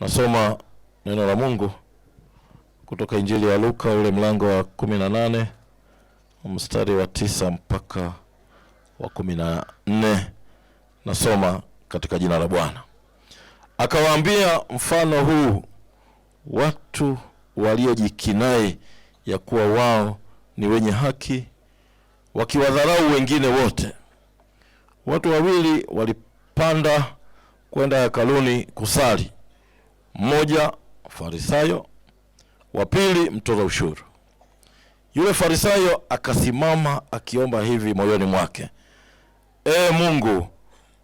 Nasoma neno la Mungu kutoka Injili ya Luka ule mlango wa 18 mstari wa 9 mpaka wa 14. Nasoma katika jina la Bwana. Akawaambia mfano huu watu waliojikinai ya kuwa wao ni wenye haki, wakiwadharau wengine wote. Watu wawili walipanda kwenda hekaluni kusali, mmoja Farisayo, wa pili mtoza ushuru. Yule Farisayo akasimama akiomba hivi moyoni mwake: Mungu,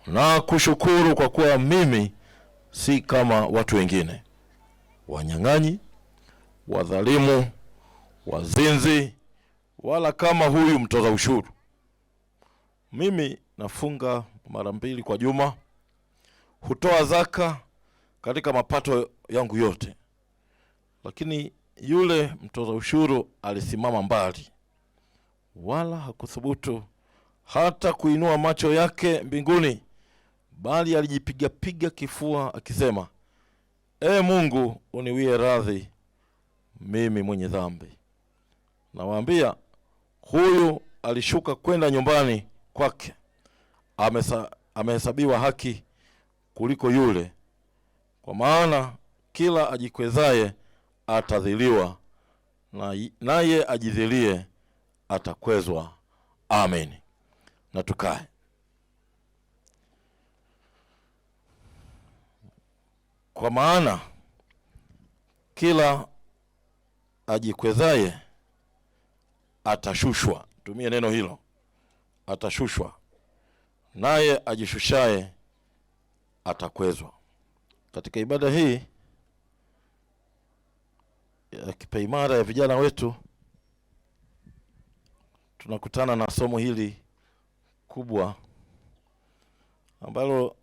na kushukuru kwa kuwa mimi si kama watu wengine, wanyang'anyi, wadhalimu, wazinzi, wala kama huyu mtoza ushuru. Mimi nafunga mara 2 kwa juma, hutoa zaka katika mapato yangu yote. Lakini yule mtoza ushuru alisimama mbali, wala hakuthubutu hata kuinua macho yake mbinguni, bali alijipiga kifua akisema, Mungu, uniwie radhi mimi mwenye dhambi. Nawaambia, huyu alishuka kwenda nyumbani kwake amehesabiwa haki kuliko yule, kwa maana kila ajikwezaye atadhiliwa, naye ajidhilie atakwezwa. Amen. Na tukae. Kwa maana kila ajikwezaye atashushwa. Tumie neno hilo, atashushwa, naye ajishushaye atakwezwa. Katika ibada hii ya kipaimara ya vijana wetu tunakutana na somo hili kubwa ambalo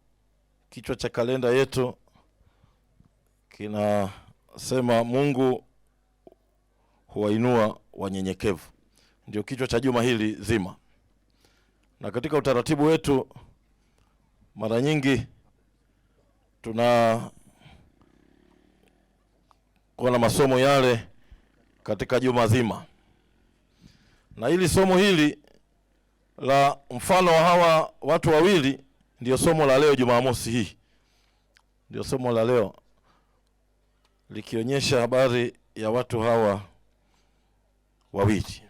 kichwa cha kalenda yetu kinasema Mungu huwainua wanyenyekevu. Ndio kichwa cha juma hili zima. Na katika utaratibu wetu mara nyingi kwa na masomo yale katika juma zima. Na hili somo hili la mfano wa hawa watu wawili ndio somo la leo Jumamosi hii. Ndio somo la leo likionyesha habari ya watu hawa wawili,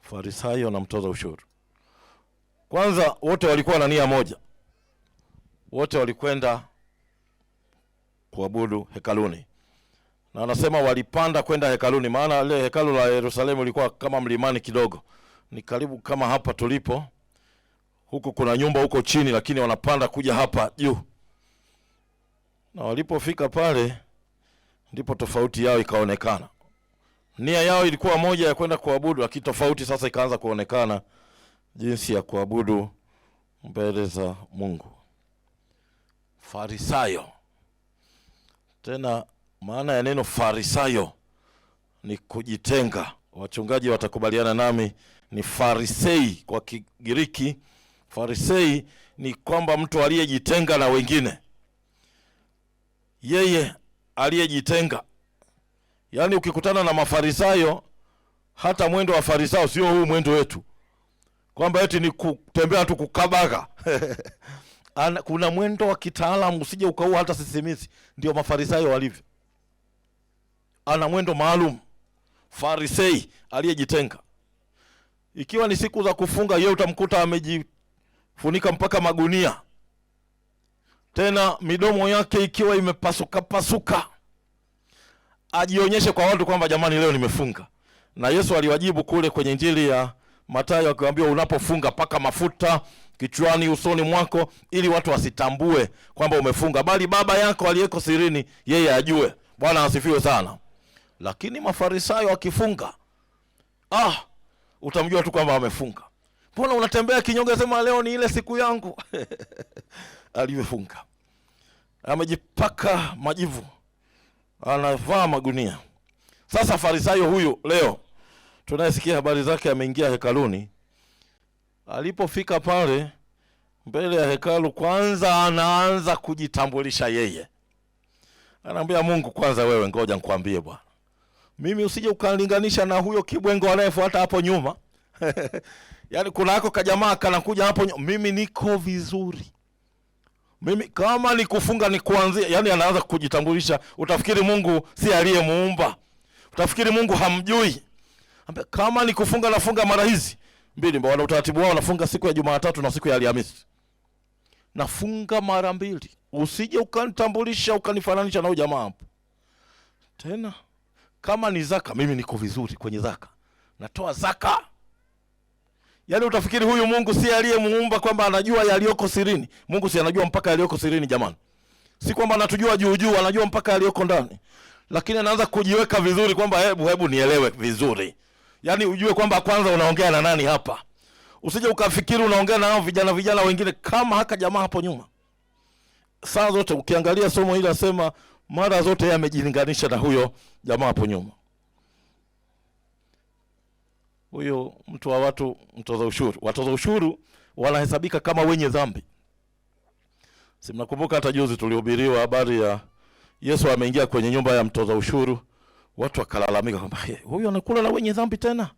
Farisayo na mtoza ushuru. Kwanza wote walikuwa na nia moja. Wote walikwenda kuabudu hekaluni. Na anasema walipanda kwenda hekaluni, maana ile hekalu la Yerusalemu lilikuwa kama mlimani kidogo. Ni karibu kama hapa tulipo. Huko kuna nyumba huko chini, lakini wanapanda kuja hapa juu. Na walipofika pale ndipo tofauti yao ikaonekana. Nia yao ilikuwa moja ya kwenda kuabudu, lakini tofauti sasa ikaanza kuonekana jinsi ya kuabudu mbele za Mungu. Farisayo. Tena maana ya neno Farisayo ni kujitenga. Wachungaji watakubaliana nami, ni Farisei kwa Kigiriki. Farisei ni kwamba mtu aliyejitenga na wengine. Yeye aliyejitenga. Yaani ukikutana na Mafarisayo, hata mwendo wa Farisayo sio huu mwendo wetu, kwamba eti ni kutembea tu kukabaga. Kuna mwendo wa kitaalamu, usije ukaua hata sisimizi. Ndio Mafarisayo walivyo. Ana mwendo maalum. Farisei aliyejitenga. Ikiwa ni siku za kufunga, yeye utamkuta amejifunika mpaka magunia. Tena midomo yake ikiwa imepasuka, ajionyeshe kwa watu kwamba jamani, leo nimefunga. Na Yesu aliwajibu kule kwenye Injili ya Mathayo akiwaambia, unapofunga paka mafuta kichwani, usoni mwako, ili watu wasitambue kwamba umefunga, bali Baba yako aliyeko sirini yeye ajue. Bwana asifiwe sana. Lakini Mafarisayo wakifunga, utamjua tu kwamba wamefunga. Mbona unatembea kinyonge, sema leo ni ile siku yangu? Aliyefunga amejipaka majivu, anavaa magunia. Sasa Farisayo huyu leo tunayesikia habari zake ameingia hekaluni. Alipofika pale mbele ya hekalu, kwanza anaanza kujitambulisha yeye. Anaambia Mungu, kwanza wewe ngoja nikwambie bwana, mimi usije ukalinganisha na huyo kibwengo anayefuata hapo nyuma. Yaani kuna hako kajamaa kanakuja hapo nyuma, mimi niko vizuri. Mimi kama ni kufunga ni kuanzia, yani anaanza kujitambulisha, utafikiri Mungu si aliyemuumba. Utafikiri Mungu hamjui. Kama ni kufunga nafunga mara hizi mbili, wana utaratibu wao, nafunga siku ya Jumatatu na siku ya Alhamisi. Nafunga mara mbili. Usije ukanitambulisha ukanifananisha na huyo jamaa hapo. Tena kama ni zaka, mimi niko vizuri kwenye zaka. Natoa zaka. Yaani utafikiri huyu Mungu si aliyemuumba kwamba anajua yaliyoko sirini. Mungu si anajua mpaka yaliyoko sirini jamani. Si kwamba anatujua juu juu, anajua mpaka yaliyoko ndani. Lakini anaanza kujiweka vizuri kwamba hebu nielewe vizuri. Yaani ujue kwamba kwanza unaongea na nani hapa. Usije ukafikiri unaongea na hao vijana wengine kama haka jamaa hapo nyuma. Saa zote ukiangalia somo hili asema mara zote yeye amejilinganisha na huyo jamaa hapo nyuma. Huyo mtu wa watu, mtoza ushuru. Watoza ushuru wanahesabika kama wenye dhambi. Si mnakumbuka hata juzi tulihubiriwa habari ya Yesu ameingia kwenye nyumba ya mtoza ushuru. Watu wakalalamika kwamba huyu anakula na wenye dhambi tena.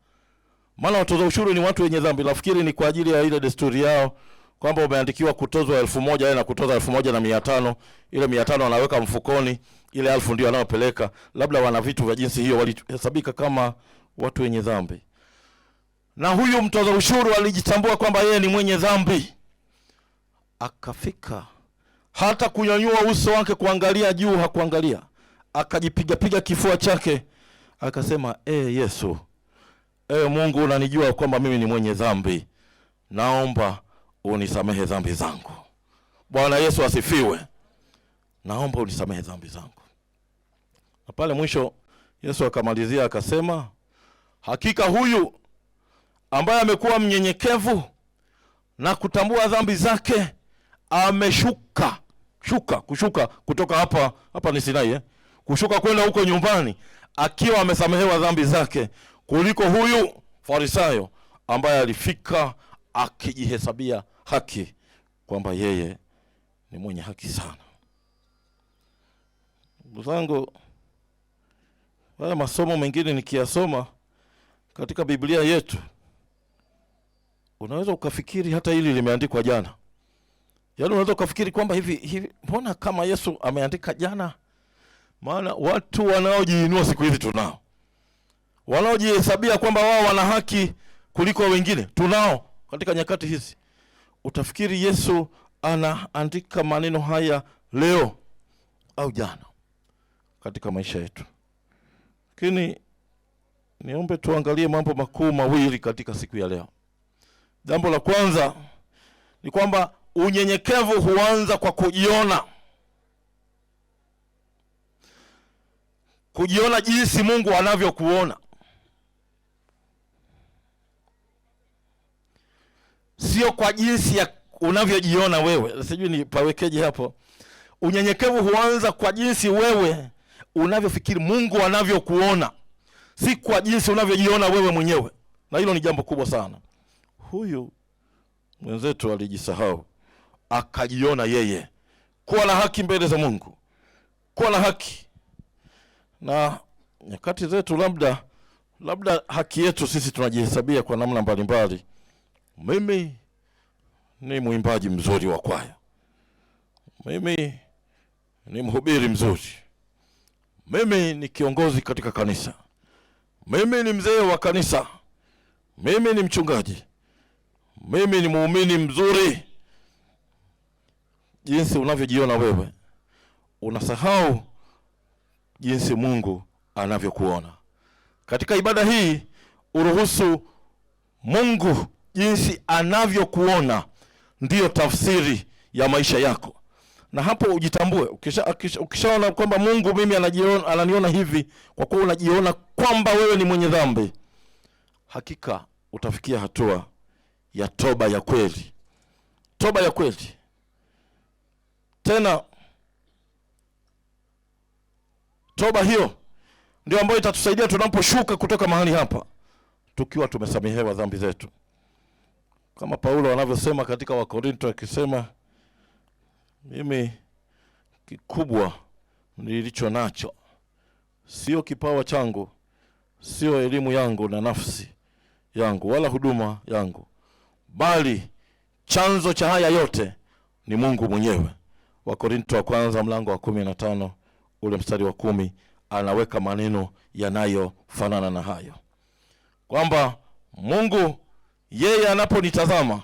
Maana watoza ushuru ni watu wenye dhambi. Nafikiri ni kwa ajili ya ile desturi yao kwamba umeandikiwa kutozwa 1,000 yeye na kutoza 1,500. Ile 500 anaweka mfukoni, ile 1,000 ndio anayopeleka. Labda wana vitu vya jinsi hiyo, walihesabika kama watu wenye dhambi. Na huyu mtoza ushuru alijitambua kwamba yeye ni mwenye dhambi. Akafika hata kunyanyua uso wake kuangalia juu hakuangalia. Akajipiga kifua chake. Akasema, Yesu, Mungu unanijua kwamba mimi ni mwenye dhambi. Naomba unisamehe dhambi zangu. Bwana Yesu asifiwe. Naomba unisamehe dhambi zangu. Na pale mwisho Yesu akamalizia akasema, hakika huyu ambaye amekuwa mnyenyekevu na kutambua dhambi zake kushuka kutoka hapa ni Sinai, kushuka kwenda huko nyumbani akiwa amesamehewa dhambi zake, kuliko huyu Farisayo ambaye alifika akijihesabia haki kwamba yeye ni mwenye haki sana. Ndugu zangu, haya masomo mengine nikiyasoma katika Biblia yetu, unaweza ukafikiri hata hili limeandikwa jana. Yaani unaweza ukafikiri kwamba hivi mbona kama Yesu ameandika jana? Maana watu wanaojiinua siku hizi tunao. Wanaojihesabia kwamba wao wana haki kuliko wengine tunao katika nyakati hizi. Utafikiri Yesu anaandika maneno haya leo au jana katika maisha yetu. Lakini niombe tuangalie mambo makuu mawili katika siku ya leo. Jambo la kwanza ni kwamba unyenyekevu huanza kwa kujiona. Kujiona jinsi Mungu anavyokuona. Sio kwa jinsi ya unavyojiona wewe. Sijui ni pawekeje hapo. Unyenyekevu huanza kwa jinsi wewe unavyofikiri Mungu anavyokuona. Si kwa jinsi unavyojiona wewe mwenyewe. Na hilo ni jambo kubwa sana. Huyu mwenzetu alijisahau, akajiona yeye kuwa na haki mbele za Mungu. Kuwa na haki. Na nyakati zetu labda haki yetu sisi tunajihesabia kwa namna mbalimbali. Mimi ni mwimbaji mzuri wa kwaya. Mimi ni mhubiri mzuri. Mimi ni kiongozi katika kanisa. Mimi ni mzee wa kanisa. Mimi ni mchungaji. Mimi ni muumini mzuri. Jinsi unavyojiona wewe, unasahau jinsi Mungu anavyokuona. Katika ibada hii uruhusu Mungu jinsi anavyokuona ndiyo tafsiri ya maisha yako. Na hapo ujitambue. Ukishaona kwamba Mungu mimi ananiona hivi, kwa kuwa unajiona kwamba wewe ni mwenye dhambi, hakika utafikia hatua ya toba ya kweli. Toba ya kweli. Tena toba hiyo ndio ambayo itatusaidia tunaposhuka kutoka mahali hapa tukiwa tumesamehewa dhambi zetu. Kama Paulo anavyosema katika Wakorinto akisema, mimi kikubwa nilicho nacho, sio kipawa changu, sio elimu yangu na nafsi yangu wala huduma yangu, bali chanzo cha haya yote ni Mungu mwenyewe. Wakorintho wa kwanza mlango wa 15 ule mstari wa 10 anaweka maneno yanayofanana na hayo, kwamba Mungu yeye anaponitazama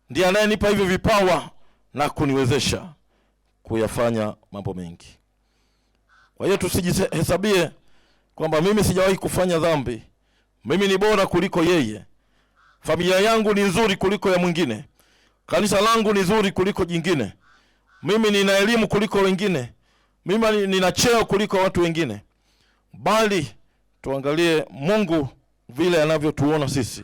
ndiye anayenipa hivyo vipawa na kuniwezesha kuyafanya mambo mengi. Kwa hiyo tusijihesabie kwamba mimi sijawahi kufanya dhambi, mimi ni bora kuliko yeye, familia yangu ni nzuri kuliko ya mwingine, kanisa langu ni nzuri kuliko jingine, mimi nina elimu kuliko wengine, mimi nina cheo kuliko watu wengine. Bali tuangalie Mungu vile anavyotuona sisi,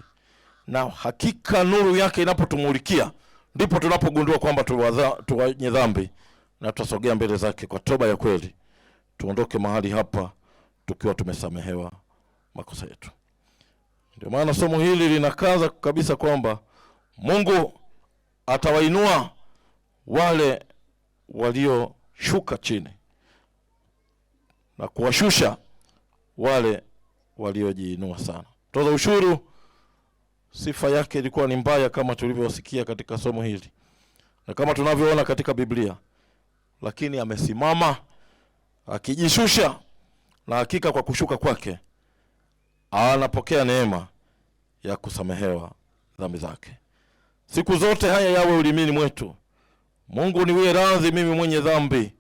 na hakika nuru yake inapotumulikia ndipo tunapogundua kwamba tu wenye dhambi, na tutasogea mbele zake kwa toba ya kweli, tuondoke mahali hapa tukiwa tumesamehewa makosa yetu. Ndio maana somo hili linakaza kabisa kwamba Mungu atawainua wale walioshuka chini na kuwashusha wale waliojiinua sana. Toza ushuru, sifa yake ilikuwa ni mbaya kama tulivyosikia katika somo hili na kama tunavyoona katika Biblia, lakini amesimama akijishusha, na hakika kwa kushuka kwake anapokea neema ya kusamehewa dhambi zake. Siku zote haya yawe ulimini mwetu: Mungu niwie radhi mimi mwenye dhambi,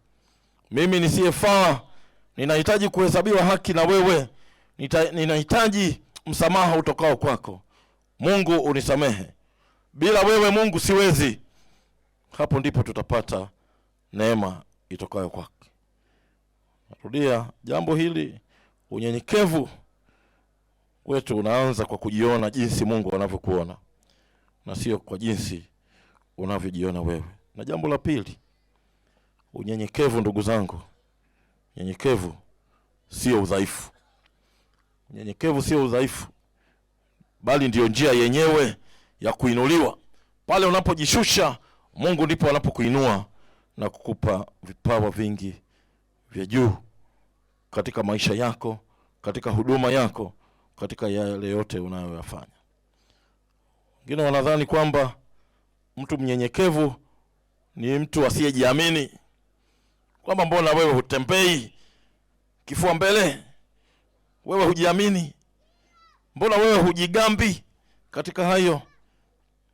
mimi nisiyefaa, ninahitaji kuhesabiwa haki na wewe, ninahitaji msamaha utokao kwako. Mungu unisamehe, bila wewe Mungu siwezi. Hapo ndipo tutapata neema itokayo kwake. Narudia jambo hili, unyenyekevu wetu unaanza kwa kujiona jinsi Mungu anavyokuona na sio kwa jinsi unavyojiona wewe. Na jambo la pili, unyenyekevu, ndugu zangu, unyenyekevu sio udhaifu. Unyenyekevu sio udhaifu, bali ndio njia yenyewe ya kuinuliwa. Pale unapojishusha, Mungu ndipo anapokuinua na kukupa vipawa vingi vya juu katika maisha yako, katika huduma yako, katika yale yote unayoyafanya. Wengine wanadhani kwamba mtu mnyenyekevu ni mtu asiyejiamini, kwamba mbona wewe hutembei kifua mbele, wewe hujiamini, mbona wewe hujigambi katika hayo.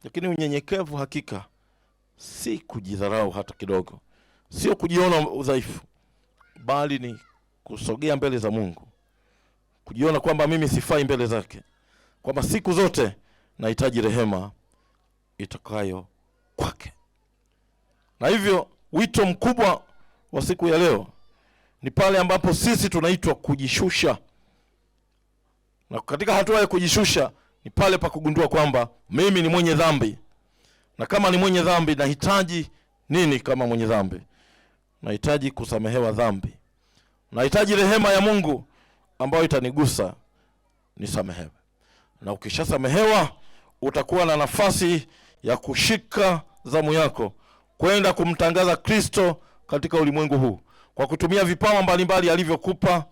Lakini unyenyekevu hakika si kujidharau hata kidogo, sio kujiona udhaifu, bali ni kusogea mbele za Mungu, kujiona kwamba mimi sifai mbele zake, kwamba siku zote nahitaji rehema itakayo kwake. Na hivyo wito mkubwa wa siku ya leo ni pale ambapo sisi tunaitwa kujishusha. Na katika hatua ya kujishusha ni pale pa kugundua kwamba mimi ni mwenye dhambi. Na kama ni mwenye dhambi, nahitaji nini kama mwenye dhambi? Nahitaji kusamehewa dhambi. Nahitaji rehema ya Mungu ambayo itanigusa nisamehewe. Na ukishasamehewa, utakuwa na nafasi ya kushika zamu yako kwenda kumtangaza Kristo katika ulimwengu huu kwa kutumia vipawa mbalimbali alivyokupa,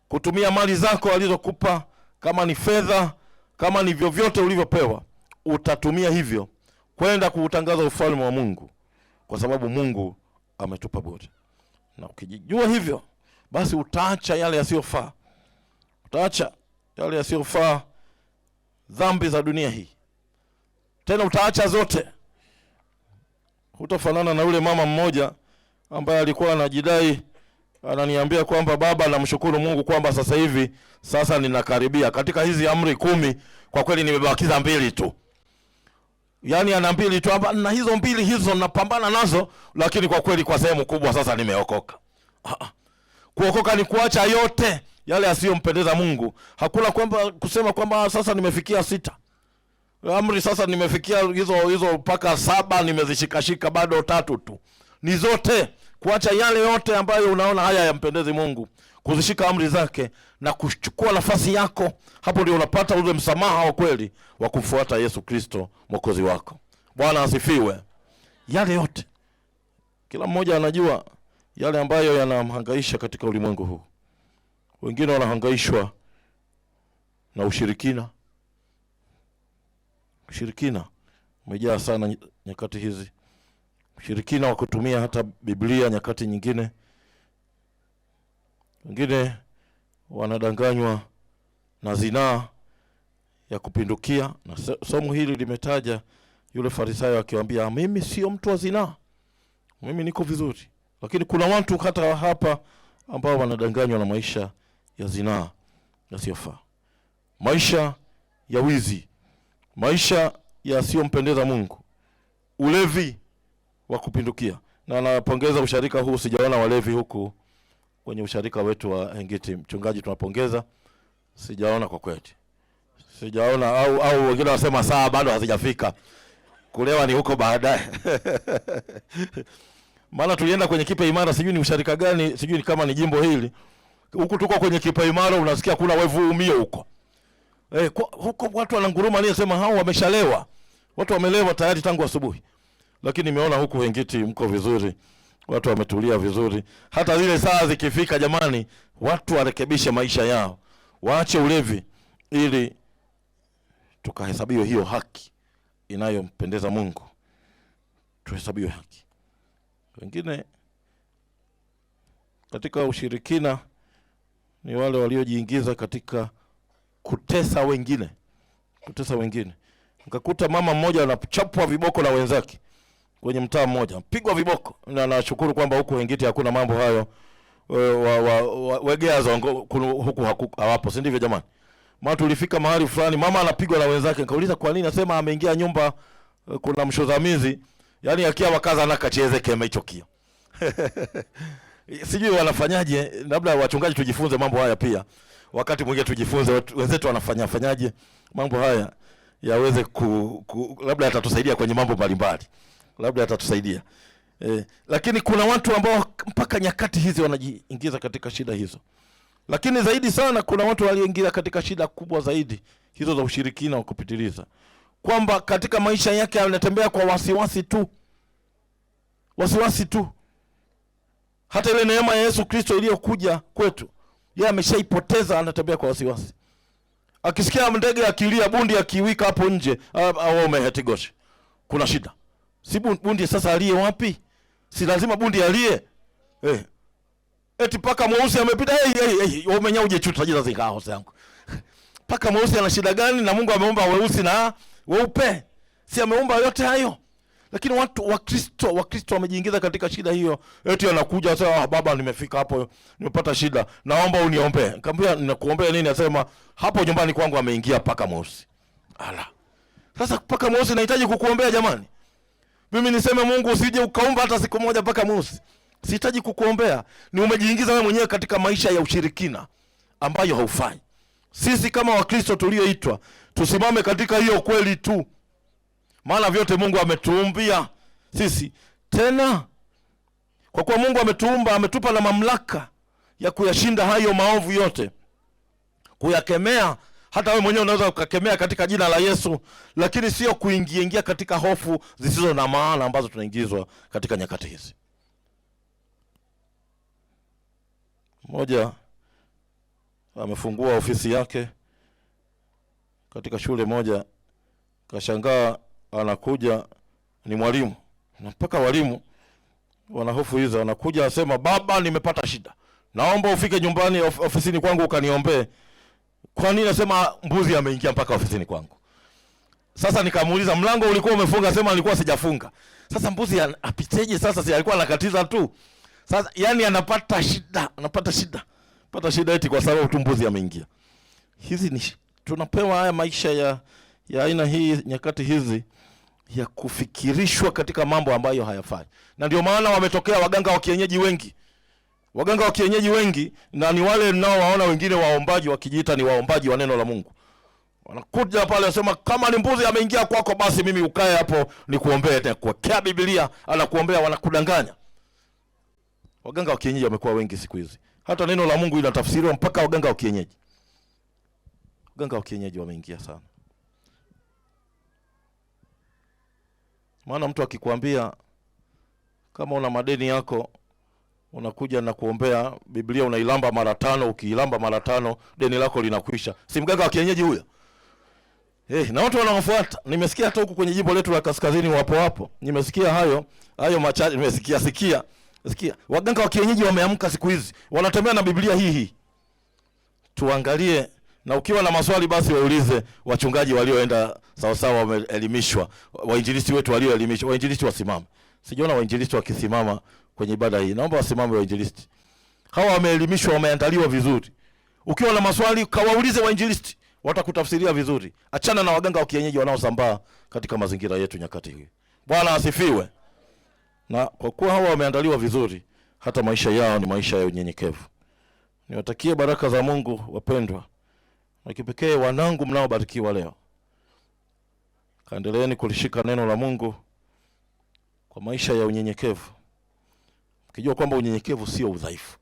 kutumia mali zako alizokupa, kama ni fedha, kama ni vyovyote ulivyopewa, utatumia hivyo kwenda kuutangaza ufalme wa Mungu, kwa sababu Mungu ametupa bure. Na ukijijua hivyo, basi utaacha yale yasiyofaa. Utaacha yale yasiyofaa, dhambi za dunia hii. Tena utaacha zote. Hutafanana na yule mama mmoja ambaye alikuwa anajidai, ananiambia kwamba baba, namshukuru Mungu kwamba sasa ninakaribia katika hizi amri 10, kwa kweli nimebakiza 2 tu. Yaani ana 2 tu, na hizo 2 hizo napambana nazo, lakini kwa kweli kwa sehemu kubwa sasa nimeokoka. Kuokoka ni kuacha yote yale yasiyompendeza Mungu. Hakuna kwamba kusema kwamba sasa nimefikia 6 amri, sasa nimefikia hizo mpaka 7 nimezishikashika, bado 3 tu. Ni zote kuacha yale yote ambayo unaona haya yampendezi Mungu, kuzishika amri zake na kuchukua nafasi yako. Hapo ndio unapata ule msamaha wa kweli wa kufuata Yesu Kristo Mwokozi wako. Bwana asifiwe. Yale yote kila mmoja anajua yale ambayo yanamhangaisha katika ulimwengu huu. Wengine wanahangaishwa na ushirikina. Ushirikina umejaa sana nyakati hizi. Ushirikina wa kutumia hata Biblia nyakati nyingine. Wengine wanadanganywa na zinaa ya kupindukia, na somo hili limetaja yule Farisayo akiwaambia, mimi sio mtu wa zinaa, mimi niko vizuri. Lakini kuna watu hata hapa ambao wanadanganywa na maisha ya zinaa yasiyofaa, maisha ya wizi, maisha yasiyompendeza Mungu, ulevi wa kupindukia. Na napongeza usharika huu, sijaona walevi huku kwenye usharika wetu wa Hengiti. Mchungaji, tunapongeza. Sijaona kwa kweli. Sijaona, au wengine wasema saa bado hazijafika. Kulewa ni huko baadaye. Maana tulienda kwenye Kipe Imara, sijui ni usharika gani, sijui kama ni jimbo hili. Huku tuko kwenye Kipe Imara, unasikia kuna wevu umio huko. Huko watu wananguruma, aliyesema hao wameshalewa. Watu wamelewa tayari tangu asubuhi. Lakini nimeona huku Hengiti mko vizuri. Watu wametulia vizuri. Hata zile saa zikifika, jamani, watu warekebishe maisha yao. Waache ulevi ili tukahesabiwe hiyo haki inayompendeza Mungu. Tuhesabiwe haki. Wengine katika ushirikina ni wale waliojiingiza katika kutesa wengine. Kutesa wengine. Mkakuta mama mmoja anachapwa viboko na wenzake kwenye mtaa mmoja, pigwa viboko. Na nashukuru kwamba huko Hengiti hakuna mambo hayo. Wegea zongo huku hawapo, si ndivyo jamani? Maana tulifika mahali fulani mama anapigwa na wenzake, nikauliza kwa nini, nasema ameingia nyumba, kuna mshodhamizi, yani akia wakaza na kacheze kema hicho kio. Sijui wanafanyaje, labda wachungaji tujifunze mambo haya pia. Wakati mwingine tujifunze wenzetu wanafanyaje mambo haya, yaweze labda atatusaidia kwenye mambo mbalimbali. Labda atatusaidia. Lakini kuna watu ambao mpaka nyakati hizi wanajiingiza katika shida hizo. Lakini zaidi sana kuna watu walioingia katika shida kubwa zaidi, hizo za ushirikina wa kupitiliza. Kwamba katika maisha yake anatembea kwa wasiwasi tu. Wasiwasi tu. Hata ile neema ya Yesu Kristo iliyokuja kwetu, yeye ameshaipoteza, anatembea kwa wasiwasi. Akisikia ndege akilia, bundi akiwika hapo nje, au umehetigosha, kuna shida. Si bundi sasa alie wapi? Si lazima bundi alie. Eti paka mweusi amepita, umenya uje chuta jina zikao zangu. Paka mweusi ana shida gani? Na Mungu ameumba weusi na weupe. Si ameumba yote hayo. Lakini watu Wakristo wamejiingiza katika shida hiyo. Eti anakuja sasa, baba nimefika hapo, nimepata shida, naomba uniombee. Nikamwambia ninakuombea nini? Asema hapo nyumbani kwangu ameingia paka mweusi. Ala. Sasa paka mweusi nahitaji kukuombea jamani? Mimi niseme Mungu usije ukaumba hata siku moja paka mweusi. Sihitaji kukuombea. Ni umejiingiza wewe mwenyewe katika maisha ya ushirikina ambayo haufai. Sisi kama Wakristo tulioitwa, tusimame katika hiyo kweli tu. Maana vyote Mungu ametuumbia sisi. Tena kwa kuwa Mungu ametuumba, ametupa na mamlaka ya kuyashinda hayo maovu yote. Kuyakemea. Hata wewe mwenyewe unaweza ukakemea katika jina la Yesu, lakini sio kuingia katika hofu zisizo na maana ambazo tunaingizwa katika nyakati hizi. Mmoja amefungua ofisi yake katika shule moja, kashangaa anakuja ni mwalimu. Na mpaka walimu wana hofu hizo, anakuja asema, baba nimepata shida, naomba ufike nyumbani ofisini kwangu ukaniombee. Kwa nini? Nasema mbuzi ameingia mpaka ofisini kwangu. Sasa nikamuuliza, mlango ulikuwa umefunga? Sema nilikuwa sijafunga. Sasa mbuzi apiteje? Sasa si alikuwa anakatiza tu. Sasa yani anapata shida eti kwa sababu tu mbuzi ameingia. Hizi ni tunapewa haya maisha ya aina hii nyakati hizi ya kufikirishwa katika mambo ambayo hayafai. Na ndio maana wametokea waganga wa kienyeji wengi. Waganga wa kienyeji wengi, na ni wale nao waona wengine waombaji wakijiita ni waombaji wa neno la Mungu. Wanakuja pale wasema, kama ni mbuzi ameingia kwako, basi mimi ukae hapo nikuombee, tena kuwekea Biblia anakuombea. Wanakudanganya. Waganga wa kienyeji wamekuwa wengi siku hizi. Hata neno la Mungu linatafsiriwa mpaka waganga wa kienyeji. Waganga wa kienyeji wameingia sana. Maana mtu akikwambia kama una madeni yako unakuja na kuombea Biblia unailamba mara 5, ukiilamba mara 5 deni lako linakwisha. Si mganga wa kienyeji huyo? Na watu wanaofuata. Nimesikia hata huku kwenye jimbo letu la Kaskazini wapo hapo. Nimesikia hayo machache, nimesikia. Waganga wa kienyeji wameamka siku hizi. Wanatembea na Biblia hii. Tuangalie, na ukiwa na maswali basi waulize wachungaji walioenda sawa sawa, wameelimishwa. Wainjilisti wetu walioelimishwa, wainjilisti wasimame. Sijaona wainjilisti wakisimama kwenye ibada hii. Naomba wasimame wainjilisti. Hawa wameelimishwa, wameandaliwa vizuri. Ukiwa na maswali kawaulize wainjilisti, watakutafsiria vizuri. Achana na waganga wa kienyeji wanaosambaa katika mazingira yetu nyakati hii. Bwana asifiwe. Na kwa kuwa hawa wameandaliwa vizuri, hata maisha yao ni maisha ya unyenyekevu. Niwatakie baraka za Mungu wapendwa. Na kipekee wanangu mnaobarikiwa leo. Kaendeleeni kulishika neno la Mungu kwa maisha ya unyenyekevu. Mkijua kwamba unyenyekevu sio udhaifu.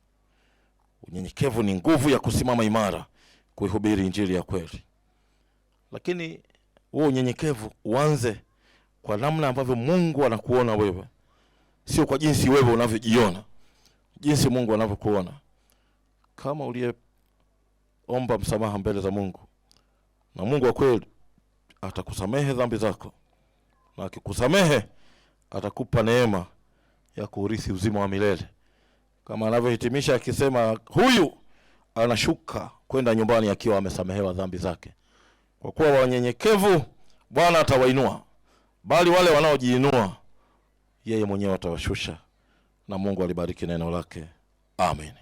Unyenyekevu ni nguvu ya kusimama imara kuihubiri injili ya kweli. Lakini huo unyenyekevu uanze kwa namna ambavyo Mungu anakuona wewe. Sio kwa jinsi wewe unavyojiona. Jinsi Mungu anavyokuona. Kama uliyeomba msamaha mbele za Mungu, na Mungu wa kweli atakusamehe dhambi zako. Na akikusamehe atakupa neema ya kuurithi uzima wa milele. Kama anavyohitimisha akisema huyu anashuka kwenda nyumbani akiwa amesamehewa dhambi zake. Kwa kuwa wanyenyekevu Bwana atawainua, bali wale wanaojiinua yeye mwenyewe atawashusha. Na Mungu alibariki neno lake. Amen.